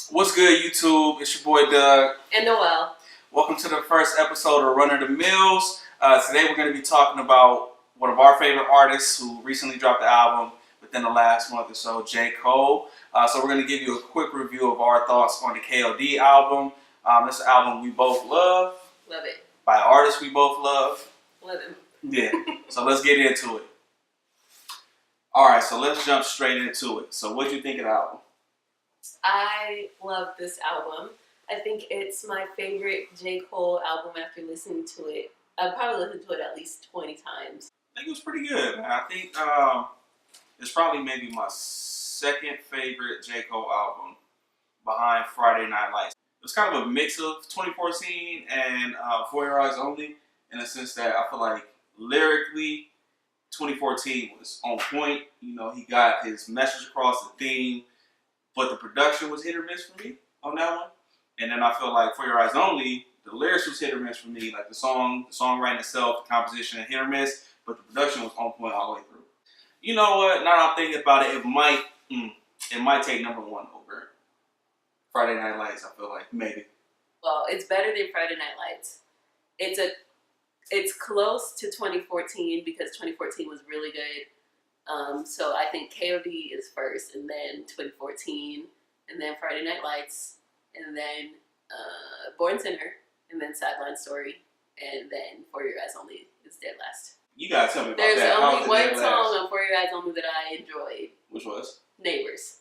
What's good, YouTube? It's your boy Doug. And Noel. Welcome to the first episode of Runner the Mills. Today we're going to be talking about one of our favorite artists who recently dropped the album within the last month or so, J. Cole. So we're going to give you a quick review of our thoughts on the KOD album. This is an album we both love. Love it. By artists we both love. Love him. Yeah. So let's get into it. Alright, so let's jump straight into it. So what do you think of the album? I love this album. I think it's my favorite J. Cole album after listening to it. I've probably listened to it at least 20 times. I think it was pretty good, man. I think it's probably maybe my second favorite J. Cole album behind Friday Night Lights. It was kind of a mix of 2014 and For Your Eyes Only, in the sense that I feel like lyrically 2014 was on point. You know, he got his message across, the theme, but the production was hit or miss for me on that one. And then I feel like For Your Eyes Only, the lyrics was hit or miss for me. Like the songwriting itself, the composition, hit or miss, but the production was on point all the way through. You know what? Now that I'm thinking about it, it might take number one over Friday Night Lights. I feel like maybe. Well, it's better than Friday Night Lights. It's close to 2014 because 2014 was really good. So I think KOD is first, and then 2014, and then Friday Night Lights, and then Born Sinner, and then Sideline Story, and then For Your Eyes Only is dead last. You gotta tell me about There's that. There's only one song on For Your Eyes Only that I enjoyed. Which was? Neighbors.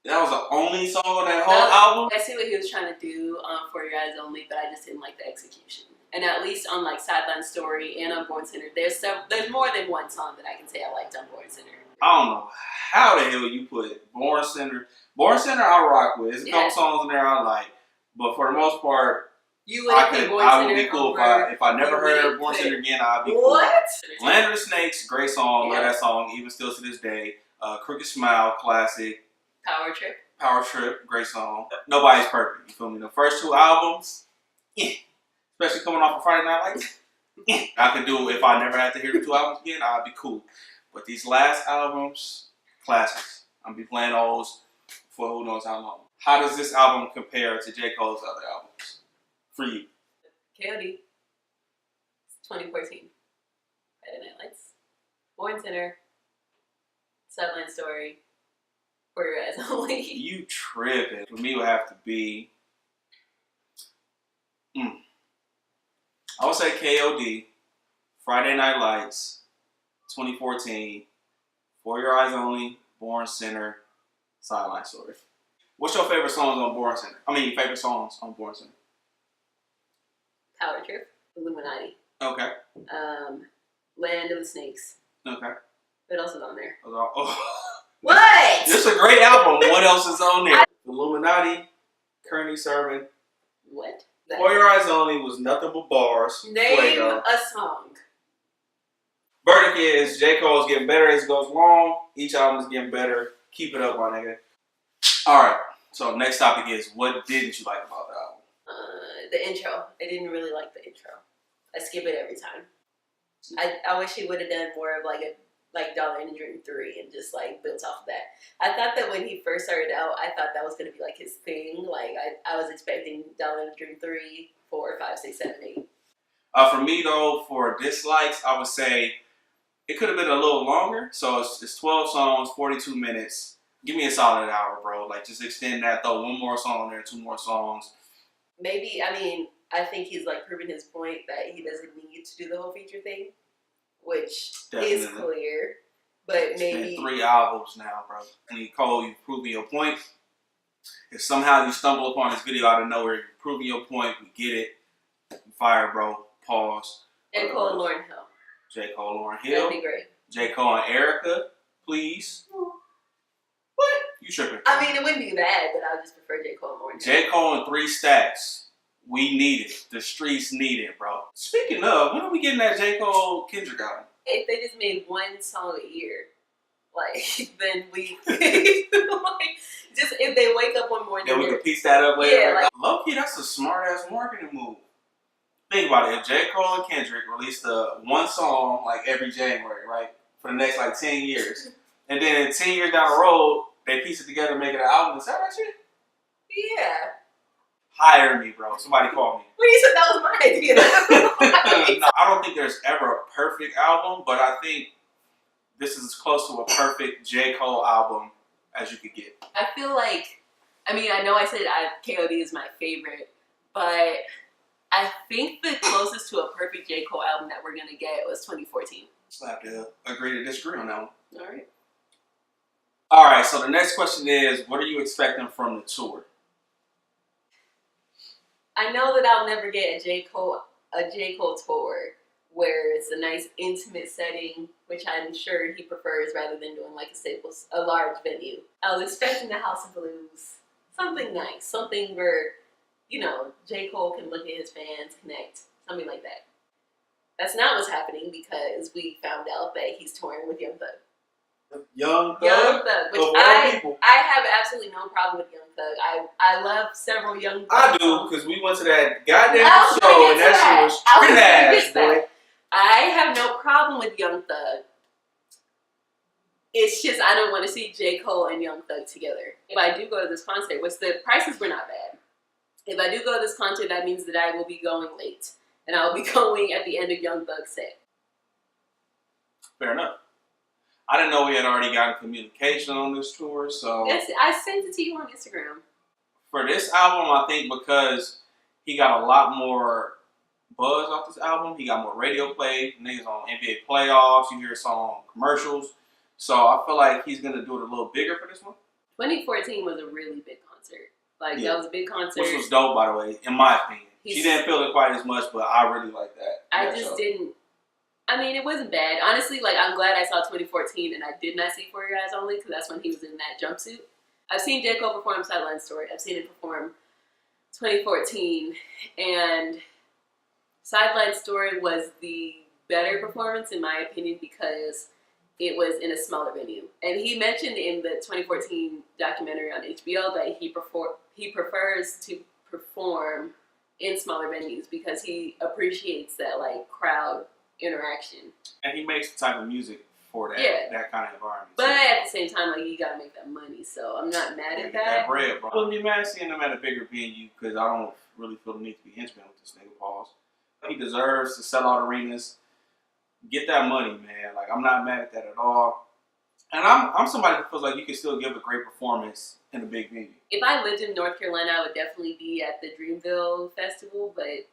That was the only song on that whole album? I see what he was trying to do For Your Eyes Only, but I just didn't like the execution. And at least on like Sideline Story and on Born Sinner, there's more than one song that I can say I liked on Born Sinner. I don't know how the hell you put Born Sinner. Born Sinner I rock with. There's a couple songs in there I like. But for the most part, I would be cool if I never heard Born Sinner again. I'd be cool. What? Land of the Snakes, great song. Yeah. Love that song, even still to this day. Crooked Smile, classic. Power Trip, great song. Nobody's Perfect. You feel me? The first two albums, especially coming off of Friday Night Lights, I could do it if I never had to hear the two albums again. I'd be cool. But these last albums, classics. I'm gonna be playing those for who knows how long. How does this album compare to J. Cole's other albums for you? KOD, 2014. Friday Night Lights, Born Sinner, Sideline Story, For Your Eyes Only. You tripping. For me, it would have to be. I would say KOD, Friday Night Lights, 2014, For Your Eyes Only, Born Sinner, Sideline Story. What's your favorite songs on Born Sinner? Favorite songs on Born Sinner? Power Trip, Illuminati. Okay. Land of the Snakes. Okay. What else is on there? Oh. What? This is a great album. What else is on there? Illuminati, Kearney Sermon. What? For Your Eyes Only was nothing but bars. Name Fuego. a song. Verdict is J. Cole's getting better as it goes along. Each album is getting better. Keep it up, my nigga. Alright, so next topic is, what didn't you like about the album? The intro. I didn't really like the intro. I skip it every time. I wish he would have done more of like Dollar in a Dream 3 and just like built off of that. I thought that when he first started out, I thought that was going to be like his thing. Like I was expecting Dollar in a Dream 3, 4, 5, 6, 7, 8. For me though, for dislikes, I would say it could have been a little longer. So it's 12 songs, 42 minutes. Give me a solid hour, bro. Like just extend that, throw one more song in there, 2 more songs. Maybe, I think he's like proving his point that he doesn't need to do the whole feature thing, which is clear. But maybe it's been 3 albums now, bro. And Cole, you've proven your point. If somehow you stumble upon this video out of nowhere, you're proving your point. We get it. Fire, bro. Pause. J. Cole and Lauryn Hill. J. Cole, Lauryn Hill. That'd be great. J. Cole and Erica, please. What? You tripping? It wouldn't be bad, but I would just prefer J. Cole and Lauryn Hill. J. Cole and 3 Stacks. We need it. The streets need it, bro. Speaking of, when are we getting that J. Cole Kendrick album? If they just made one song a year, then we just if they wake up one morning. Then we can piece that up later. Yeah, low-key, that's a smart-ass marketing move. Think about it. If J. Cole and Kendrick released one song every January, right? For the next 10 years. And then 10 years down the road, they piece it together and make it an album. Is that right shit? Yeah. Hire me, bro. Somebody call me. Well, you said that was my idea. No, I don't think there's ever a perfect album, but I think this is as close to a perfect J. Cole album as you could get. I feel like, I mean, I know I said KOD is my favorite, but I think the closest to a perfect J. Cole album that we're going to get was 2014. So I have to agree to disagree on that one. All right. All right, so the next question is, what are you expecting from the tour? I know that I'll never get a J. Cole tour where it's a nice intimate setting, which I'm sure he prefers rather than doing like a large venue. I was expecting the House of Blues, something nice, something where, you know, J. Cole can look at his fans, connect, something like that. That's not what's happening because we found out that he's touring with Young Thug. Young Thug? Young Thug, which I have absolutely no problem with Young Thug. I love several Young Thug I do, songs. because we went to that goddamn show and that shit was trash, boy. I have no problem with Young Thug. It's just I don't want to see J. Cole and Young Thug together. If I do go to this concert, which the prices were not bad. If I do go to this concert, that means that I will be going late. And I will be going at the end of Young Thug's set. Fair enough. I didn't know we had already gotten communication on this tour, so... Yes, I sent it to you on Instagram. For this album, I think because he got a lot more buzz off this album, he got more radio play, niggas on NBA playoffs, you hear a song on commercials, so I feel like he's going to do it a little bigger for this one. 2014 was a really big concert. Like, that was a big concert. Which was dope, by the way, in my opinion. She didn't feel it quite as much, but I really like that. I just didn't. I mean, it wasn't bad. Honestly, like, I'm glad I saw 2014 and I did not see For Your Eyes Only because that's when he was in that jumpsuit. I've seen J. Cole perform Sideline Story. I've seen him perform 2014. And Sideline Story was the better performance, in my opinion, because it was in a smaller venue. And he mentioned in the 2014 documentary on HBO that he prefers to perform in smaller venues because he appreciates that, like, crowd interaction. And he makes the type of music for that, that kind of environment. But at the same time, like, you gotta make that money, so I'm not mad at that. That bread, bro. I wouldn't be mad seeing him at a bigger venue because I don't really feel the need to be intimate with this nigga, pause. He deserves to sell out arenas, get that money, man. Like, I'm not mad at that at all. And I'm somebody who feels like you can still give a great performance in a big venue. If I lived in North Carolina, I would definitely be at the Dreamville Festival, but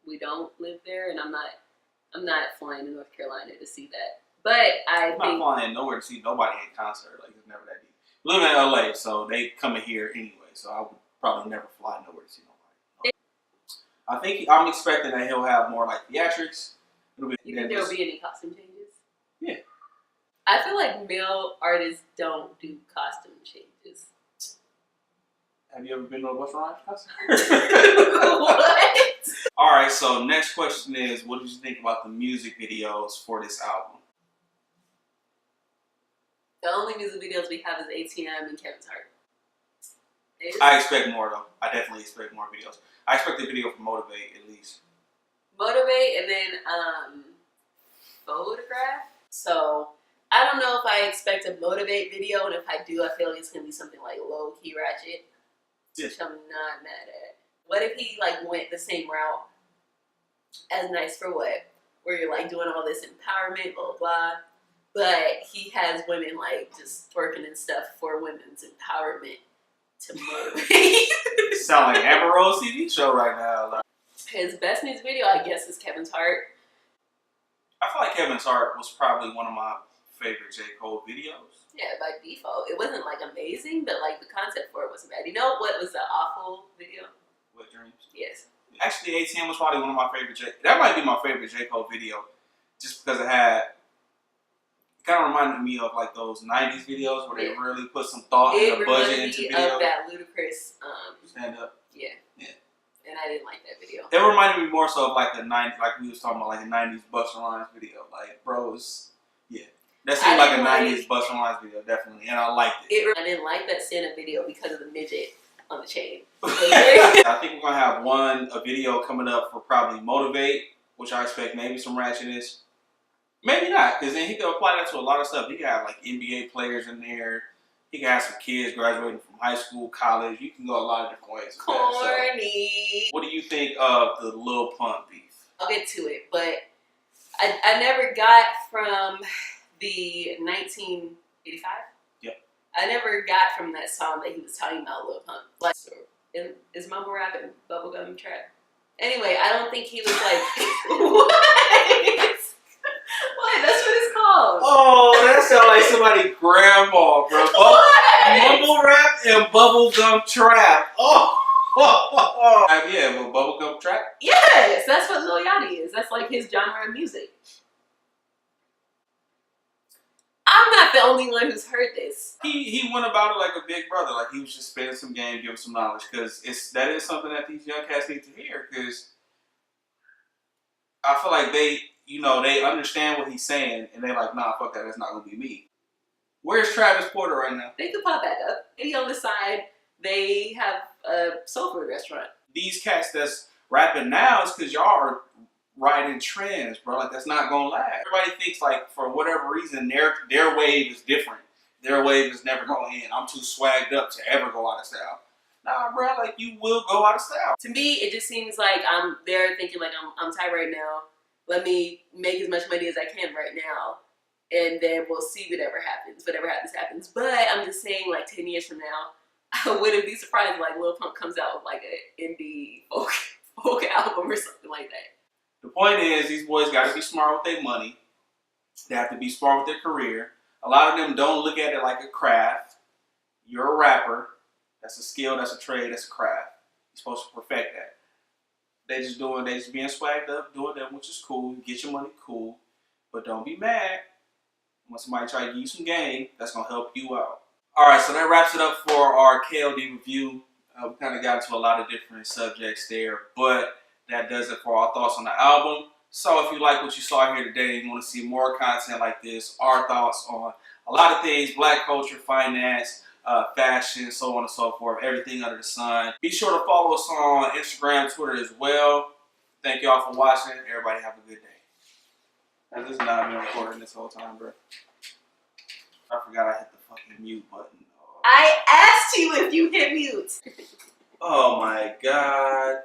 we don't live there, and I'm not flying to North Carolina to see that. But I'm not flying nowhere to see nobody in concert. Like, it's never that deep. We live in LA, so they come in here anyway, so I would probably never fly nowhere to see nobody. I think I'm expecting that he'll have more like theatrics. You think there will be any costume changes? Yeah. I feel like male artists don't do costume changes. Have you ever been to a Busta Rhymes concert? What? All right, so next question is, what did you think about the music videos for this album? The only music videos we have is ATM and Kevin's Heart. I expect more, though. I definitely expect more videos. I expect a video for Motivate, at least. Motivate, and then Photograph. So I don't know if I expect a Motivate video, and if I do, I feel like it's going to be something like low-key ratchet, which I'm not mad at. What if he, like, went the same route as Nice for What, where you're, like, doing all this empowerment, blah, blah, blah, but he has women, like, just twerking and stuff for women's empowerment to motivate. Sound like Amber Rose TV show right now. Like. His best music video, I guess, is Kevin's Heart. I feel like Kevin's Heart was probably one of my favorite J. Cole videos. Yeah, by default. It wasn't, like, amazing, but, like, the concept for it wasn't bad. You know what was the awful video? Wet Dreams? Yes. Actually, ATM was probably one of my favorite that might be my favorite J. Cole video, just because it kind of reminded me of, like, those 90s videos where they really put some thought and a budget into videos. Of that ludicrous stand up. Yeah. And I didn't like that video. They reminded me more so of, like, the 90s, like we was talking about, like a 90s Busta Rhymes video. Like, bros, yeah. That seemed like a 90s Busta Rhymes video, definitely, and I liked it. I didn't like that stand-up video because of the midget on the chain. I think we're going to have a video coming up for probably Motivate, which I expect maybe some ratchetness. Maybe not, because then he could apply that to a lot of stuff. He could have, like, NBA players in there. He can have some kids graduating from high school, college. You can go a lot of different ways. Corny. So, what do you think of the Lil Pump beef? I'll get to it, but I never got from the 1985. Yep. I never got from that song that he was talking about Lil Pump. Like, so, is mumble rap and bubblegum trap? Anyway, I don't think he was like what? What? That's what it's called. Oh, that sounds like somebody's grandma, bro. Mumble rap and bubblegum trap. Oh. Yeah, but bubblegum trap? Yes, that's what Lil Yachty is. That's like his genre of music. I'm not the only one who's heard this. He went about it like a big brother. Like he was just spending some game, giving some knowledge. Because that is something that these young cats need to hear. Because I feel like they understand what he's saying. And they're like, nah, fuck that. That's not going to be me. Where's Travis Porter right now? They could pop that up. Maybe on the side, they have a soul food restaurant. These cats that's rapping now is because y'all are riding trends, bro. Like that's not gonna last. Everybody thinks like for whatever reason their wave is different. Their wave is never going in. I'm too swagged up to ever go out of style. Nah, bro. Like you will go out of style. To me, it just seems like I'm there thinking like I'm tight right now. Let me make as much money as I can right now. And then we'll see whatever happens. Whatever happens, happens. But I'm just saying, like 10 years from now, I wouldn't be surprised if like Lil Pump comes out with like an indie folk album or something like that. The point is, these boys got to be smart with their money. They have to be smart with their career. A lot of them don't look at it like a craft. You're a rapper. That's a skill. That's a trade. That's a craft. You're supposed to perfect that. They just being swagged up, doing that, which is cool. You get your money, cool. But don't be mad when somebody try to give you some game. That's going to help you out. All right, so that wraps it up for our KOD review. We kind of got into a lot of different subjects there, but that does it for our thoughts on the album. So if you like what you saw here today and you want to see more content like this, our thoughts on a lot of things, black culture, finance, fashion, so on and so forth, everything under the sun. Be sure to follow us on Instagram, Twitter as well. Thank y'all for watching. Everybody have a good day. This has not been recording this whole time, bro. I forgot I hit the fucking mute button. Oh. I asked you if you hit mute. Oh my god.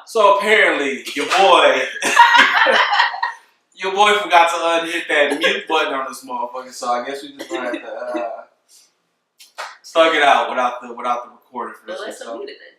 So apparently, your boy forgot to unhit that mute button on this motherfucker. So I guess we just gonna have to slug it out without the recording for this Well, let's one. unmute it then.